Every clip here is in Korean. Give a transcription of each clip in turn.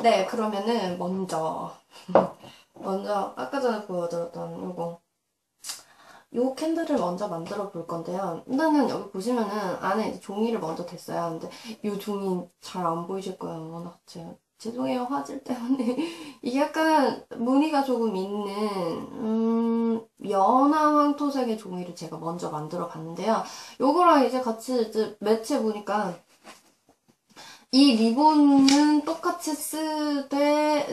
네, 그러면은 먼저 아까 전에 보여드렸던 요 캔들을 먼저 만들어 볼 건데요. 일단은 여기 보시면은 안에 이제 종이를 먼저 댔어요. 근데 요 종이 잘 안 보이실 거예요. 워낙 죄송해요. 화질 때문에. 이게 약간 무늬가 조금 있는, 연한 황토색의 종이를 제가 먼저 만들어 봤는데요. 요거랑 이제 같이 이제 매치해 보니까 이 리본은 똑같이 쓰되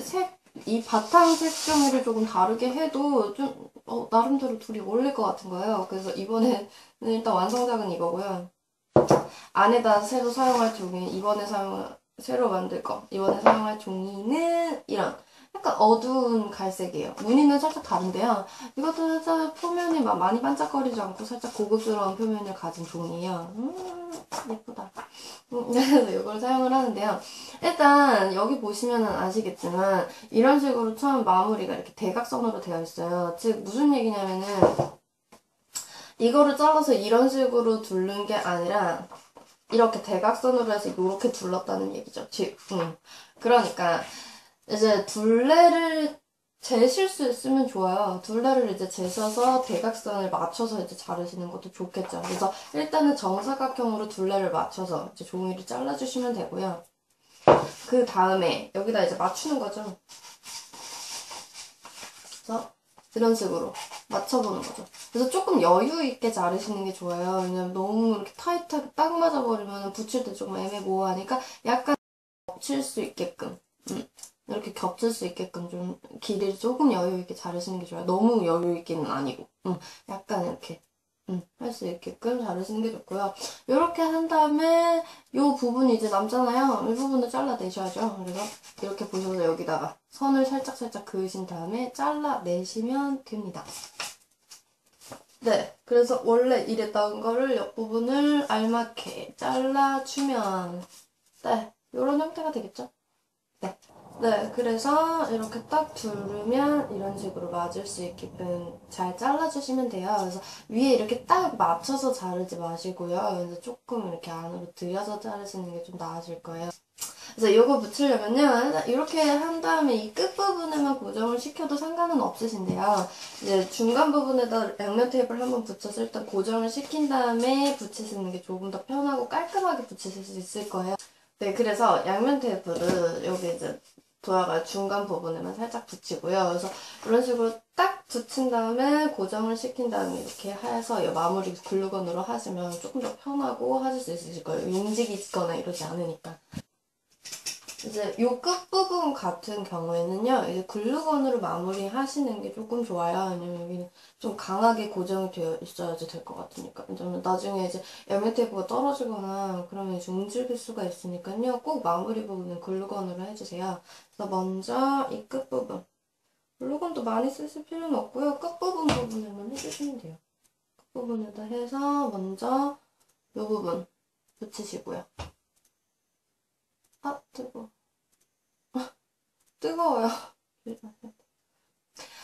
이 바탕 색종이를 조금 다르게 해도 좀 나름대로 둘이 어울릴 것 같은 거예요. 그래서 이번에는 일단 완성작은 이거고요. 안에다 새로 사용할 종이, 새로 만들 거, 이번에 사용할 종이는 이런 약간 어두운 갈색이에요. 무늬는 살짝 다른데요. 이것도 살짝 표면이 막 많이 반짝거리지 않고 살짝 고급스러운 표면을 가진 종이에요. 예쁘다. 그래서 이걸 사용을 하는데요. 일단 여기 보시면은 아시겠지만 이런 식으로 처음 마무리가 이렇게 대각선으로 되어 있어요. 즉 무슨 얘기냐면은 이거를 잘라서 이런 식으로 두른 게 아니라 이렇게 대각선으로 해서 이렇게 둘렀다는 얘기죠. 즉, 그러니까 이제 둘레를 재실 수 있으면 좋아요. 둘레를 이제 재셔서 대각선을 맞춰서 이제 자르시는 것도 좋겠죠. 그래서 일단은 정사각형으로 둘레를 맞춰서 이제 종이를 잘라주시면 되고요. 그 다음에 여기다 이제 맞추는 거죠. 그래서 이런 식으로 맞춰보는 거죠. 그래서 조금 여유 있게 자르시는 게 좋아요. 왜냐면 너무 이렇게 타이트하게 딱 맞아버리면 붙일 때 조금 애매모호하니까 약간 겹칠 수 있게끔. 이렇게 겹칠 수 있게끔 좀 길이를 조금 여유 있게 자르시는 게 좋아요. 너무 여유 있게는 아니고, 약간 이렇게 할 수 있게끔 자르시는 게 좋고요. 이렇게 한 다음에 이 부분이 이제 남잖아요. 이 부분을 잘라내셔야죠. 그래서 이렇게 보셔서 여기다가 선을 살짝살짝 그으신 다음에 잘라내시면 됩니다. 네, 그래서 원래 이랬던 거를 옆부분을 알맞게 잘라주면 네, 이런 형태가 되겠죠? 네. 네, 그래서 이렇게 딱 두르면 이런 식으로 맞을 수 있게끔 잘 잘라주시면 돼요. 그래서 위에 이렇게 딱 맞춰서 자르지 마시고요. 그래서 조금 이렇게 안으로 들여서 자르시는 게 좀 나으실 거예요. 그래서 이거 붙이려면요. 이렇게 한 다음에 이 끝부분에만 고정을 시켜도 상관은 없으신데요. 이제 중간 부분에다 양면 테이프를 한번 붙여서 일단 고정을 시킨 다음에 붙이시는 게 조금 더 편하고 깔끔하게 붙이실 수 있을 거예요. 네, 그래서 양면 테이프를 여기 이제 돌아갈 중간 부분에만 살짝 붙이고요. 그래서 이런 식으로 딱 붙인 다음에 고정을 시킨 다음에 이렇게 해서 마무리 글루건으로 하시면 조금 더 편하고 하실 수 있으실 거예요. 움직이거나 이러지 않으니까. 이제 요 끝부분 같은 경우에는요, 이제 글루건으로 마무리 하시는 게 조금 좋아요. 왜냐면 여기는 좀 강하게 고정이 되어 있어야지 될 것 같으니까. 왜냐면 나중에 이제 양면 테이프가 떨어지거나 그러면 이제 움직일 수가 있으니까요. 꼭 마무리 부분은 글루건으로 해주세요. 그래서 먼저 이 끝부분. 글루건도 많이 쓰실 필요는 없고요. 끝부분에만 해주시면 돼요. 끝부분에다 해서 먼저 요 부분 붙이시고요. 아, 뜨거워요.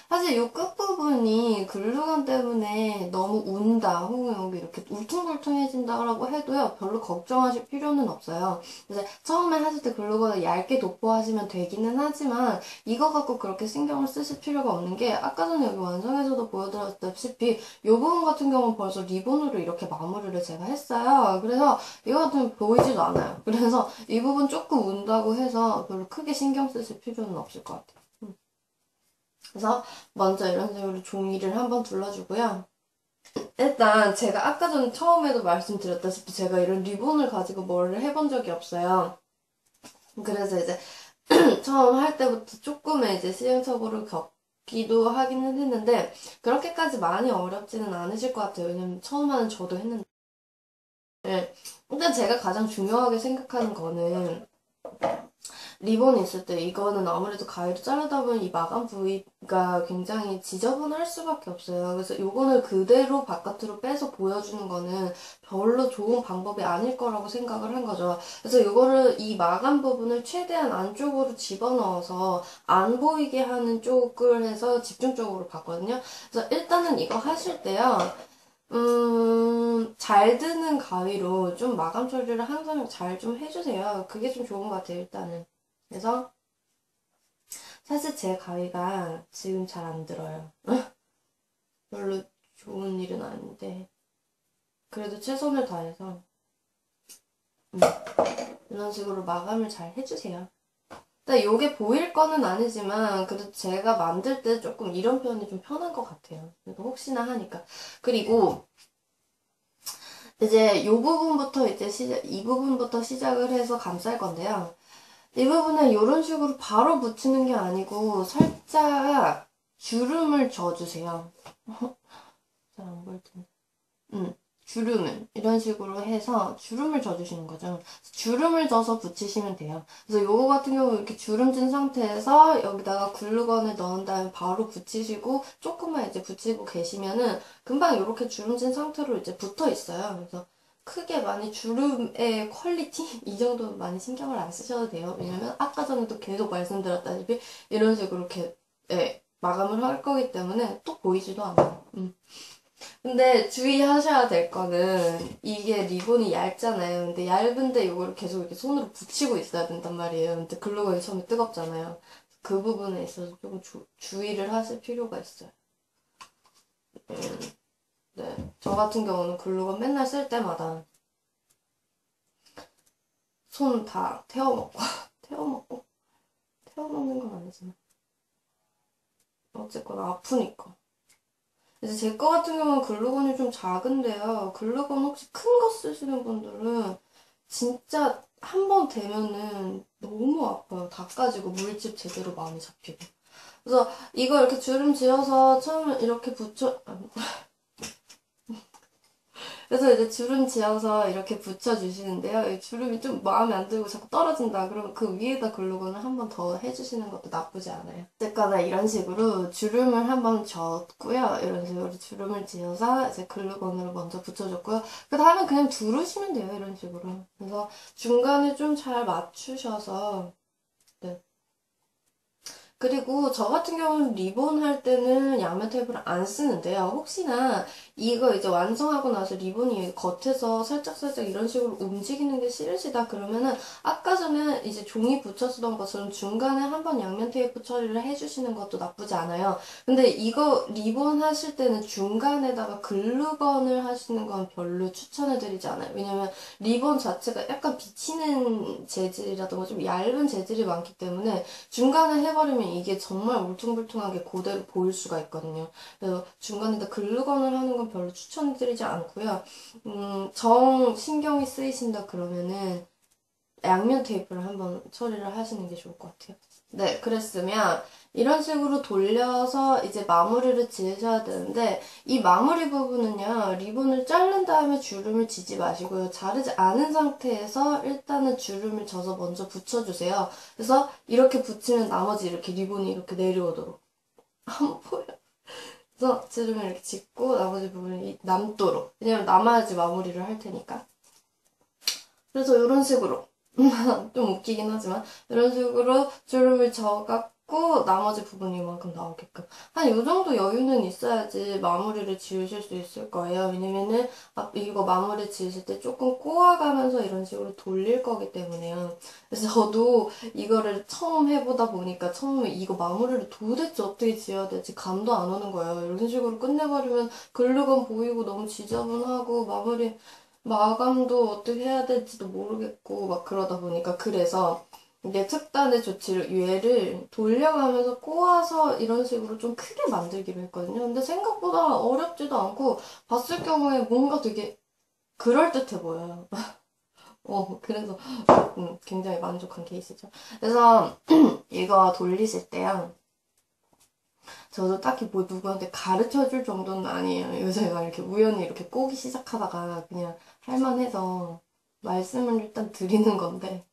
사실 이 끝부분이 글루건 때문에 너무 운다, 혹은 여기 이렇게 울퉁불퉁해진다라고 해도요, 별로 걱정하실 필요는 없어요. 이제 처음에 하실 때 글루건을 얇게 도포하시면 되기는 하지만, 이거 갖고 그렇게 신경을 쓰실 필요가 없는 게, 아까 전에 여기 완성에서도 보여드렸다시피, 이 부분 같은 경우는 벌써 리본으로 이렇게 마무리를 제가 했어요. 그래서 이거 같은 보이지도 않아요. 그래서 이 부분 조금 운다고 해서 별로 크게 신경 쓰실 필요는 없을 것 같아요. 그래서 먼저 이런 식으로 종이를 한번 둘러주고요. 일단 제가 아까 전 처음에도 말씀드렸다시피 제가 이런 리본을 가지고 뭘 해본 적이 없어요. 그래서 이제 처음 할 때부터 조금의 이제 시행착오를 겪기도 하기는 했는데 그렇게까지 많이 어렵지는 않으실 것 같아요. 왜냐면 처음 하는 저도 했는데. 네. 일단 제가 가장 중요하게 생각하는 거는 리본이 있을 때 이거는 아무래도 가위로 자르다 보면 이 마감 부위가 굉장히 지저분할 수밖에 없어요. 그래서 이거를 그대로 바깥으로 빼서 보여주는 거는 별로 좋은 방법이 아닐 거라고 생각을 한 거죠. 그래서 이거를 이 마감 부분을 최대한 안쪽으로 집어넣어서 안 보이게 하는 쪽을 해서 집중적으로 봤거든요. 그래서 일단은 이거 하실 때요. 잘 드는 가위로 좀 마감 처리를 항상 잘 좀 해주세요. 그게 좀 좋은 것 같아요, 일단은. 그래서 사실 제 가위가 지금 잘 안 들어요. 별로 좋은 일은 아닌데 그래도 최선을 다해서 이런 식으로 마감을 잘 해주세요. 근데 요게 보일 거는 아니지만 그래도 제가 만들 때 조금 이런 표현이 좀 편한 것 같아요. 그래도 혹시나 하니까. 그리고 이제 요 부분부터 이 부분부터 시작을 해서 감쌀 건데요. 이 부분은 이런 식으로 바로 붙이는 게 아니고 살짝 주름을 줘주세요. 잘 안 보일 텐데. 주름을 이런 식으로 해서 주름을 줘주시는 거죠. 주름을 줘서 붙이시면 돼요. 그래서 요거 같은 경우 이렇게 주름진 상태에서 여기다가 글루건을 넣은 다음에 바로 붙이시고 조금만 이제 붙이고 계시면은 금방 이렇게 주름진 상태로 이제 붙어 있어요. 그래서 크게 많이 주름의 퀄리티 이 정도 많이 신경을 안 쓰셔도 돼요. 왜냐면 아까 전에도 계속 말씀드렸다시피 이런 식으로 이렇게 마감을 할 거기 때문에 또 보이지도 않아요. 근데 주의하셔야 될 거는 이게 리본이 얇잖아요. 근데 얇은데 이거를 계속 이렇게 손으로 붙이고 있어야 된단 말이에요. 근데 글루건이 처음에 뜨겁잖아요. 그 부분에 있어서 조금 주의를 하실 필요가 있어요. 네. 저 같은 경우는 글루건 맨날 쓸 때마다 손 다 태워먹고, 태워먹고, 태워먹는 건 아니지만. 어쨌거나 아프니까. 이제 제 거 같은 경우는 글루건이 좀 작은데요. 글루건 혹시 큰 거 쓰시는 분들은 진짜 한 번 대면은 너무 아파요. 다 까지고 물집 제대로 많이 잡히고. 그래서 이거 이렇게 주름 지어서 처음에 이렇게 그래서 이제 주름 지어서 이렇게 붙여주시는데요. 이 주름이 좀 마음에 안 들고 자꾸 떨어진다. 그러면 그 위에다 글루건을 한 번 더 해주시는 것도 나쁘지 않아요. 어쨌거나 이런 식으로 주름을 한 번 줬고요. 이런 식으로 주름을 지어서 이제 글루건으로 먼저 붙여줬고요. 그 다음에 그냥 두르시면 돼요. 이런 식으로. 그래서 중간에 좀 잘 맞추셔서 네. 그리고 저 같은 경우는 리본 할 때는 양면 테이프를 안 쓰는데요. 혹시나 이거 이제 완성하고 나서 리본이 겉에서 살짝살짝 이런 식으로 움직이는 게 싫으시다 그러면은 아까 전에 이제 종이 붙여 쓰던 것처럼 중간에 한번 양면 테이프 처리를 해주시는 것도 나쁘지 않아요. 근데 이거 리본 하실 때는 중간에다가 글루건을 하시는 건 별로 추천해드리지 않아요. 왜냐면 리본 자체가 약간 비치는 재질이라던가 좀 얇은 재질이 많기 때문에 중간에 해버리면 이게 정말 울퉁불퉁하게 그대로 보일 수가 있거든요. 그래서 중간에다 글루건을 하는 건 별로 추천드리지 않고요. 정 신경이 쓰이신다 그러면은 양면 테이프를 한번 처리를 하시는 게 좋을 것 같아요. 네, 그랬으면 이런 식으로 돌려서 이제 마무리를 지으셔야 되는데 이 마무리 부분은요 리본을 자른 다음에 주름을 지지 마시고요 자르지 않은 상태에서 일단은 주름을 져서 먼저 붙여주세요. 그래서 이렇게 붙이면 나머지 이렇게 리본이 이렇게 내려오도록 안 보여. 그래서 주름을 이렇게 짓고 나머지 부분이 남도록 왜냐면 남아야지 마무리를 할 테니까. 그래서 이런 식으로 좀 웃기긴 하지만 이런 식으로 주름을 져갖고 나머지 부분이 이만큼 나오게끔 한 이 정도 여유는 있어야지 마무리를 지으실 수 있을 거예요. 왜냐면은 이거 마무리 지으실 때 조금 꼬아가면서 이런 식으로 돌릴 거기 때문에요. 그래서 저도 이거를 처음 해보다 보니까 처음에 이거 마무리를 도대체 어떻게 지어야 될지 감도 안 오는 거예요. 이런 식으로 끝내버리면 글루건 보이고 너무 지저분하고 마감도 어떻게 해야 될지도 모르겠고 막 그러다 보니까 그래서 이게 특단의 조치를 얘를 돌려가면서 꼬아서 이런 식으로 좀 크게 만들기로 했거든요. 근데 생각보다 어렵지도 않고 봤을 경우에 뭔가 되게 그럴듯해 보여요. 그래서 굉장히 만족한 케이스죠. 그래서 이거 돌리실 때요. 저도 딱히 뭐 누구한테 가르쳐 줄 정도는 아니에요. 요새가 이렇게 우연히 이렇게 꼬기 시작하다가 그냥 할만해서 말씀을 일단 드리는 건데.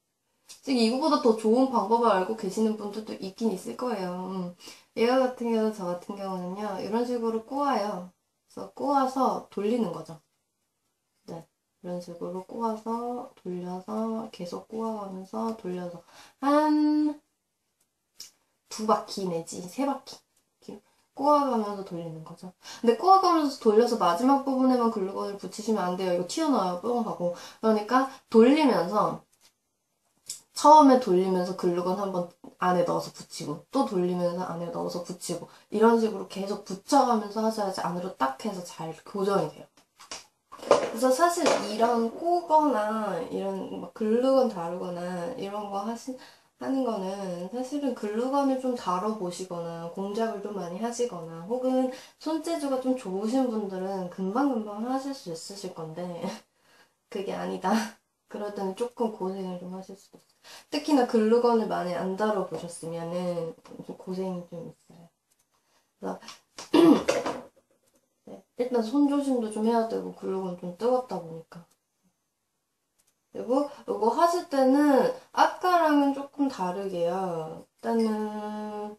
솔직히 이거보다 더 좋은 방법을 알고 계시는 분들도 있긴 있을 거예요. 얘가 같은 경우, 저 같은 경우는요, 이런 식으로 꼬아요. 그래서 꼬아서 돌리는 거죠. 네. 이런 식으로 꼬아서, 돌려서, 계속 꼬아가면서, 돌려서. 한 두 바퀴 내지 세 바퀴. 꼬아가면서 돌리는 거죠. 근데 꼬아가면서 돌려서 마지막 부분에만 글루건을 붙이시면 안 돼요. 이거 튀어나와요, 뿅 하고. 그러니까 돌리면서 처음에 돌리면서 글루건 한번 안에 넣어서 붙이고 또 돌리면서 안에 넣어서 붙이고 이런 식으로 계속 붙여가면서 하셔야지 안으로 딱 해서 잘 고정이 돼요. 그래서 사실 이런 꼬거나 이런 막 글루건 다루거나 이런 거 하는 거는 사실은 글루건을 좀 다뤄보시거나 공작을 좀 많이 하시거나 혹은 손재주가 좀 좋으신 분들은 금방금방 하실 수 있으실 건데 그게 아니다. 그럴 때는 조금 고생을 좀 하실 수도 있어요. 특히나 글루건을 많이 안 다뤄보셨으면은 좀 고생이 좀 있어요. 그래서 네, 일단 손 조심도 좀 해야 되고 글루건 좀 뜨겁다 보니까. 그리고 이거 하실 때는 아까랑은 조금 다르게요. 일단은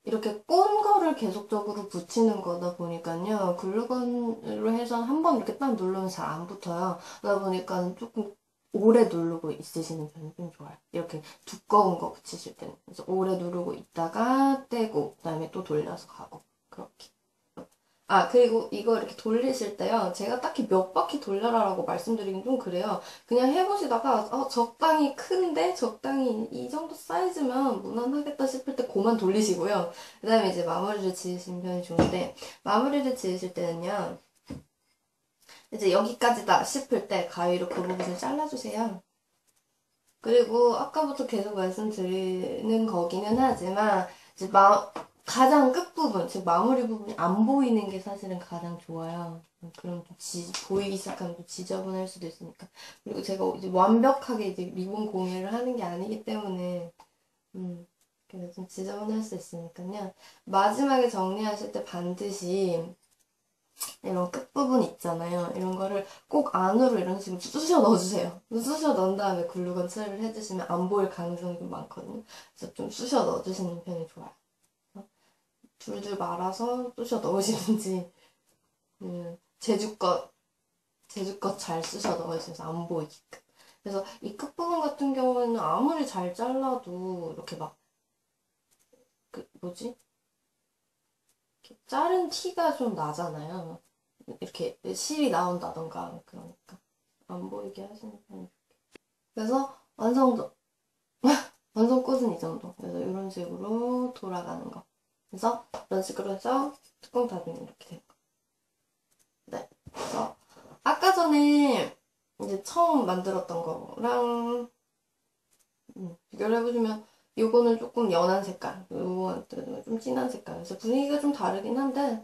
이렇게 꼰 거를 계속적으로 붙이는 거다 보니까요. 글루건으로 해서 한 번 이렇게 딱 누르면 잘 안 붙어요. 그러다 보니까 조금 오래 누르고 있으시는 편이 좀 좋아요. 이렇게 두꺼운 거 붙이실 때는. 그래서 오래 누르고 있다가 떼고, 그 다음에 또 돌려서 가고. 그렇게. 아, 그리고 이거 이렇게 돌리실 때요. 제가 딱히 몇 바퀴 돌려라라고 말씀드리긴 좀 그래요. 그냥 해보시다가, 적당히 큰데? 적당히 이 정도 사이즈면 무난하겠다 싶을 때 그만 돌리시고요. 그 다음에 이제 마무리를 지으시는 편이 좋은데, 마무리를 지으실 때는요. 이제 여기까지다 싶을 때 가위로 그 부분을 잘라주세요. 그리고 아까부터 계속 말씀드리는 거기는 하지만 이제 가장 끝부분, 즉 마무리 부분이 안 보이는 게 사실은 가장 좋아요. 그럼 좀 보이기 시작하면 좀 지저분할 수도 있으니까. 그리고 제가 이제 완벽하게 이제 리본 공예를 하는 게 아니기 때문에 그래서 좀 지저분할 수 있으니까요. 마지막에 정리하실 때 반드시 이런 끝부분 있잖아요. 이런 거를 꼭 안으로 이런 식으로 쑤셔 넣어주세요. 쑤셔 넣은 다음에 글루건 칠을 해주시면 안 보일 가능성이 좀 많거든요. 그래서 좀 쑤셔 넣어주시는 편이 좋아요. 둘둘 말아서 쑤셔 넣으시는지 제주껏 잘 쑤셔 넣으셔서 안 보이게끔. 그래서 이 끝부분 같은 경우에는 아무리 잘 잘라도 이렇게 막 뭐지? 이렇게 자른 티가 좀 나잖아요. 이렇게 실이 나온다던가 그러니까 안 보이게 하시는 편이 그래서 완성꽃은 이 정도. 그래서 이런 식으로 돌아가는 거. 그래서 이런 식으로 해서 뚜껑 닫으면 이렇게 되는 거. 네. 그래서 아까 전에 이제 처음 만들었던 거랑 비교를 해보시면 요거는 조금 연한 색깔, 요거는 좀 진한 색깔. 그래서 분위기가 좀 다르긴 한데,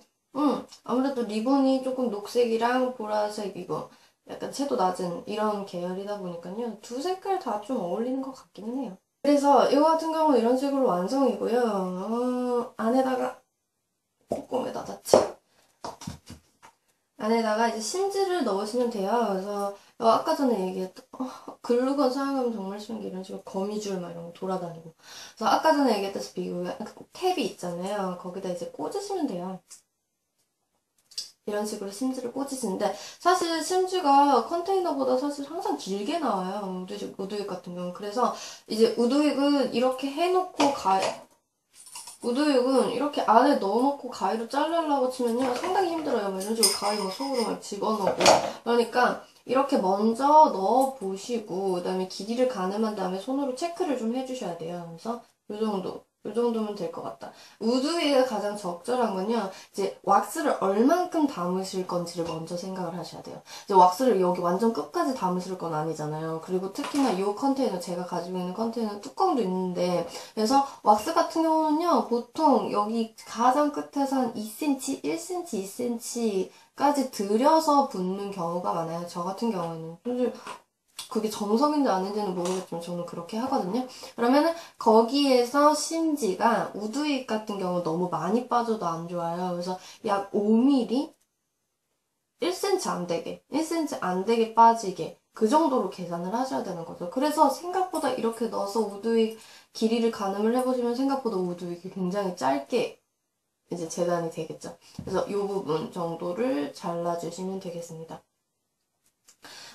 아무래도 리본이 조금 녹색이랑 보라색이고, 약간 채도 낮은 이런 계열이다 보니까요. 두 색깔 다 좀 어울리는 것 같기는 해요. 그래서 이거 같은 경우는 이런 식으로 완성이고요. 안에다가 꼼꼼에다 닫지. 안에다가 이제 심지를 넣으시면 돼요. 그래서 아까 전에 얘기했던 글루건 사용하면 정말 쉬운 게 이런 식으로 거미줄 막 이런 거 돌아다니고. 그래서 아까 전에 얘기했다시피 이거 탭이 있잖아요. 거기다 이제 꽂으시면 돼요. 이런 식으로 심지를 꽂으시는데 사실 심지가 컨테이너보다 사실 항상 길게 나와요. 우드윅 같은 경우는. 그래서 이제 우드윅은 이렇게 해놓고 우드윅은 이렇게 안에 넣어놓고 가위로 자르려고 치면요 상당히 힘들어요. 뭐 이런 식으로 가위 막 속으로 막 집어넣고 그러니까 이렇게 먼저 넣어보시고 그 다음에 길이를 가늠한 다음에 손으로 체크를 좀 해주셔야 돼요. 그래서 요 정도면 될 것 같다. 우드윅가 가장 적절한 건요. 이제 왁스를 얼만큼 담으실 건지를 먼저 생각을 하셔야 돼요. 이제 왁스를 여기 완전 끝까지 담으실 건 아니잖아요. 그리고 특히나 이 컨테이너 제가 가지고 있는 컨테이너 뚜껑도 있는데 그래서 왁스 같은 경우는요. 보통 여기 가장 끝에서 한 2cm, 1cm, 2cm까지 들여서 붓는 경우가 많아요. 저 같은 경우에는. 사실 그게 정석인지 아닌지는 모르겠지만 저는 그렇게 하거든요. 그러면은 거기에서 심지가 우드윅 같은 경우 너무 많이 빠져도 안 좋아요. 그래서 약 5mm? 1cm 안 되게, 1cm 안 되게 빠지게 그 정도로 계산을 하셔야 되는 거죠. 그래서 생각보다 이렇게 넣어서 우드윅 길이를 가늠을 해보시면 생각보다 우드윅이 굉장히 짧게 이제 재단이 되겠죠. 그래서 이 부분 정도를 잘라주시면 되겠습니다.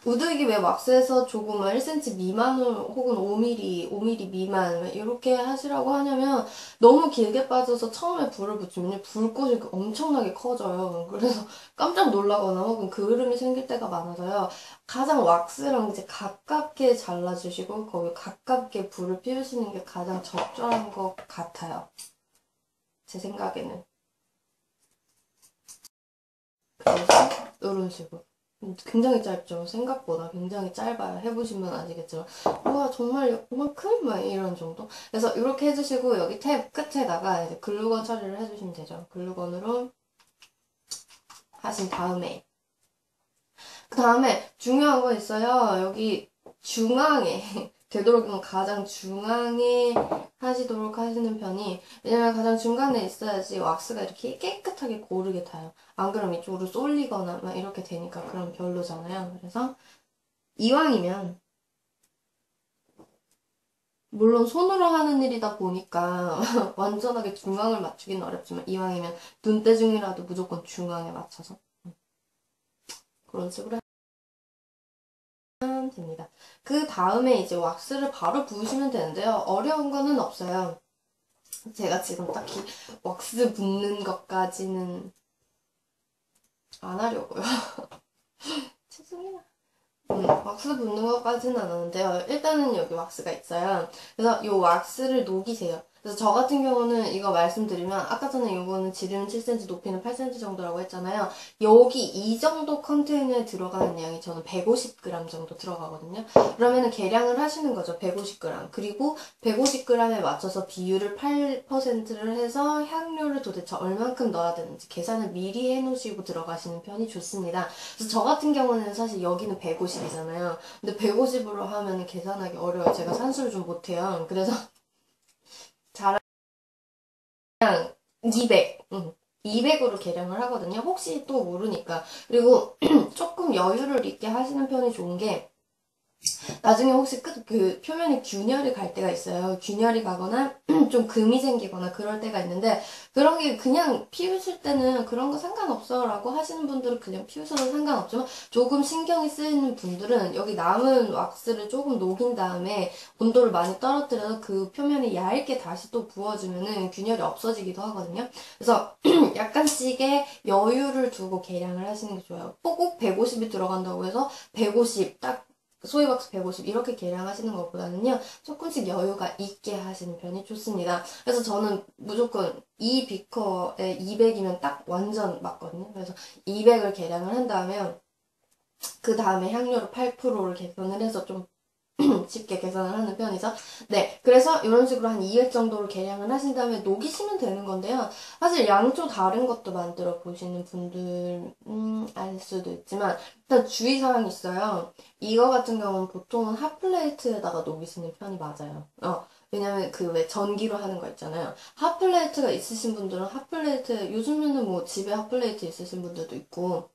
우드기 왜 왁스에서 조금 1cm 미만으로 혹은 5mm 미만 이렇게 하시라고 하냐면 너무 길게 빠져서 처음에 불을 붙이면 불꽃이 엄청나게 커져요. 그래서 깜짝 놀라거나 혹은 그을음이 생길 때가 많아서요. 가장 왁스랑 이제 가깝게 잘라주시고 거기 가깝게 불을 피우시는 게 가장 적절한 것 같아요. 제 생각에는. 그래서 이런 식으로. 굉장히 짧죠. 생각보다 굉장히 짧아요. 해보시면 아시겠지만 와 정말 이만큼? 막 이런 정도. 그래서 이렇게 해주시고 여기 탭 끝에다가 이제 글루건 처리를 해주시면 되죠. 글루건으로 하신 다음에 그 다음에 중요한 거 있어요. 여기 중앙에 되도록이면 가장 중앙에 하시도록 하시는 편이 왜냐면 가장 중간에 있어야지 왁스가 이렇게 깨끗하게 고르게 타요. 안 그러면 이쪽으로 쏠리거나 막 이렇게 되니까 그럼 별로잖아요. 그래서 이왕이면 물론 손으로 하는 일이다 보니까 완전하게 중앙을 맞추기는 어렵지만 이왕이면 눈대중이라도 무조건 중앙에 맞춰서 그런 식으로 하면 됩니다. 그 다음에 이제 왁스를 바로 부으시면 되는데요. 어려운 거는 없어요. 제가 지금 딱히 왁스 붓는 것까지는 안 하려고요. 죄송해요. 왁스 붓는 것까지는 안 하는데요. 일단은 여기 왁스가 있어요. 그래서 이 왁스를 녹이세요. 그래서 저 같은 경우는 이거 말씀드리면 아까 전에 이거는 지름 7cm, 높이는 8cm 정도라고 했잖아요. 여기 이 정도 컨테이너에 들어가는 양이 저는 150g 정도 들어가거든요. 그러면은 계량을 하시는 거죠. 150g. 그리고 150g에 맞춰서 비율을 8%를 해서 향료를 도대체 얼만큼 넣어야 되는지 계산을 미리 해놓으시고 들어가시는 편이 좋습니다. 그래서 저 같은 경우는 사실 여기는 150이잖아요. 근데 150으로 하면 계산하기 어려워요. 제가 산수를 좀 못해요. 그래서 잘 200, 200으로 계량을 하거든요. 혹시 또 모르니까. 그리고 조금 여유를 있게 하시는 편이 좋은 게 나중에 혹시 그 표면에 균열이 갈 때가 있어요. 균열이 가거나 좀 금이 생기거나 그럴 때가 있는데 그런 게 그냥 피우실 때는 그런 거 상관없어 라고 하시는 분들은 그냥 피우셔도 상관없지만 조금 신경이 쓰이는 분들은 여기 남은 왁스를 조금 녹인 다음에 온도를 많이 떨어뜨려서 그 표면이 얇게 다시 또 부어주면은 균열이 없어지기도 하거든요. 그래서 약간씩의 여유를 두고 계량을 하시는 게 좋아요. 꼭 150이 들어간다고 해서 150 딱 소이박스 150 이렇게 계량하시는 것보다는요 조금씩 여유가 있게 하시는 편이 좋습니다. 그래서 저는 무조건 이 비커에 200이면 딱 완전 맞거든요. 그래서 200을 계량을 한 다음에 그 다음에 향료를 8%를 계산을 해서 좀 쉽게 계산을 하는 편이죠. 네, 그래서 이런 식으로 한 2회 정도를 계량을 하신 다음에 녹이시면 되는 건데요. 사실 양조 다른 것도 만들어 보시는 분들 알 수도 있지만 일단 주의사항이 있어요. 이거 같은 경우는 보통은 핫플레이트에다가 녹이시는 편이 맞아요. 왜냐면 그 왜 전기로 하는 거 있잖아요. 핫플레이트가 있으신 분들은 핫플레이트 요즘에는 뭐 집에 핫플레이트 있으신 분들도 있고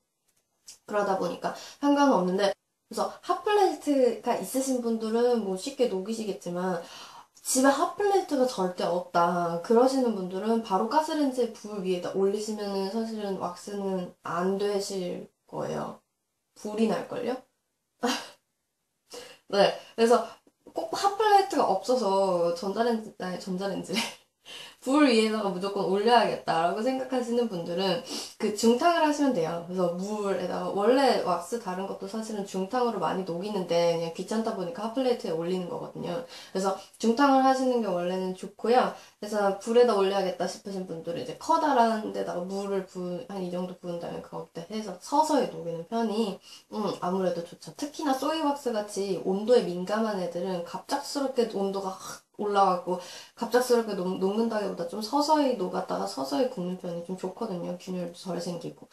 그러다 보니까 상관은 없는데 그래서 핫플레이트가 있으신 분들은 뭐 쉽게 녹이시겠지만 집에 핫플레이트가 절대 없다 그러시는 분들은 바로 가스레인지 불 위에다 올리시면은 사실은 왁스는 안 되실 거예요. 불이 날걸요? 네, 그래서 꼭 핫플레이트가 없어서 전자레인지, 아니 전자레인지 불 위에다가 무조건 올려야겠다라고 생각하시는 분들은 그 중탕을 하시면 돼요. 그래서 물에다가 원래 왁스 다른 것도 사실은 중탕으로 많이 녹이는데 그냥 귀찮다 보니까 핫플레이트에 올리는 거거든요. 그래서 중탕을 하시는 게 원래는 좋고요. 그래서 불에다 올려야겠다 싶으신 분들은 이제 커다란 데다가 물을 한 이 정도 부은 다음에 거기다 해서 서서히 녹이는 편이 아무래도 좋죠. 특히나 소이왁스 같이 온도에 민감한 애들은 갑작스럽게 온도가 확 올라가고 갑작스럽게 녹는다기보다 좀 서서히 녹았다가 서서히 굽는 편이 좀 좋거든요. 균열도 덜 생기고.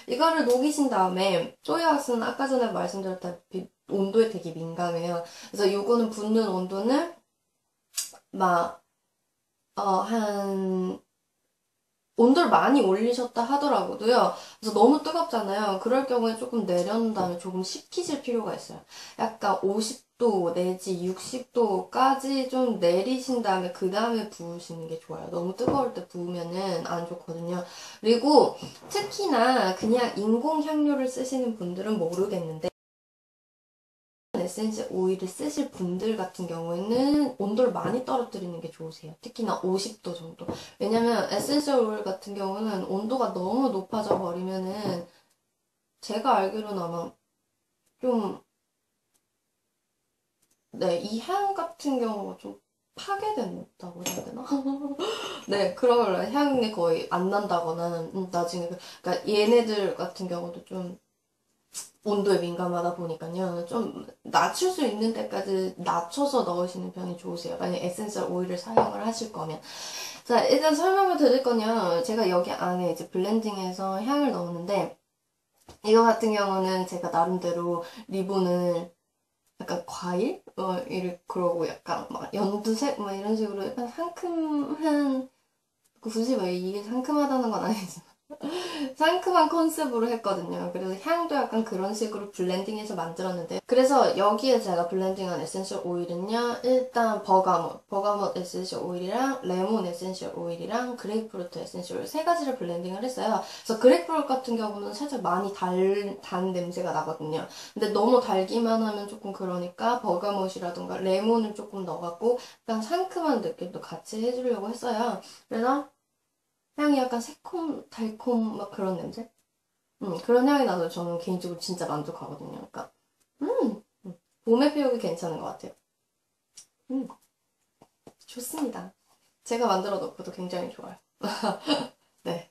이거를 녹이신 다음에 소이왁스는 아까 전에 말씀드렸다시피 온도에 되게 민감해요. 그래서 이거는 붓는 온도는 막 한 온도를 많이 올리셨다 하더라고요. 그래서 너무 뜨겁잖아요. 그럴 경우에 조금 내려놓은 다음에 조금 식히실 필요가 있어요. 약간 50도 내지 60도까지 좀 내리신 다음에 그 다음에 부으시는 게 좋아요. 너무 뜨거울 때 부으면은 안 좋거든요. 그리고 특히나 그냥 인공 향료를 쓰시는 분들은 모르겠는데 에센셜 오일을 쓰실 분들 같은 경우에는 온도를 많이 떨어뜨리는 게 좋으세요. 특히나 50도 정도. 왜냐면 에센셜 오일 같은 경우는 온도가 너무 높아져 버리면은 제가 알기로는 아마 좀, 네, 이 향 같은 경우가 좀 파괴된다고 해야 되나? 네, 그러면 향이 거의 안 난다거나, 나중에, 그러니까 얘네들 같은 경우도 좀 온도에 민감하다 보니까요. 좀 낮출 수 있는 때까지 낮춰서 넣으시는 편이 좋으세요. 만약 에센셜 오일을 사용을 하실 거면. 자, 일단 설명을 드릴 건요. 제가 여기 안에 이제 블렌딩해서 향을 넣었는데, 이거 같은 경우는 제가 나름대로 리본을 약간 과일? 이를 그러고 약간 막 연두색? 막 이런 식으로 약간 상큼한, 굳이 뭐 이게 상큼하다는 건 아니지만. 상큼한 컨셉으로 했거든요. 그래서 향도 약간 그런 식으로 블렌딩해서 만들었는데 그래서 여기에 제가 블렌딩한 에센셜 오일은요. 일단 버가못 에센셜 오일이랑 레몬 에센셜 오일이랑 그레이프루트 에센셜 오일 세 가지를 블렌딩을 했어요. 그래서 그레이프루트 같은 경우는 살짝 많이 단 냄새가 나거든요. 근데 너무 달기만 하면 조금 그러니까 버가못이라던가 레몬을 조금 넣어갖고 약간 상큼한 느낌도 같이 해주려고 했어요. 그래서 향이 약간 새콤, 달콤, 막 그런 냄새? 그런 향이 나서 저는 개인적으로 진짜 만족하거든요. 그러니까, 봄에 피우기 괜찮은 것 같아요. 음, 좋습니다. 제가 만들어 놓고도 굉장히 좋아요. 네.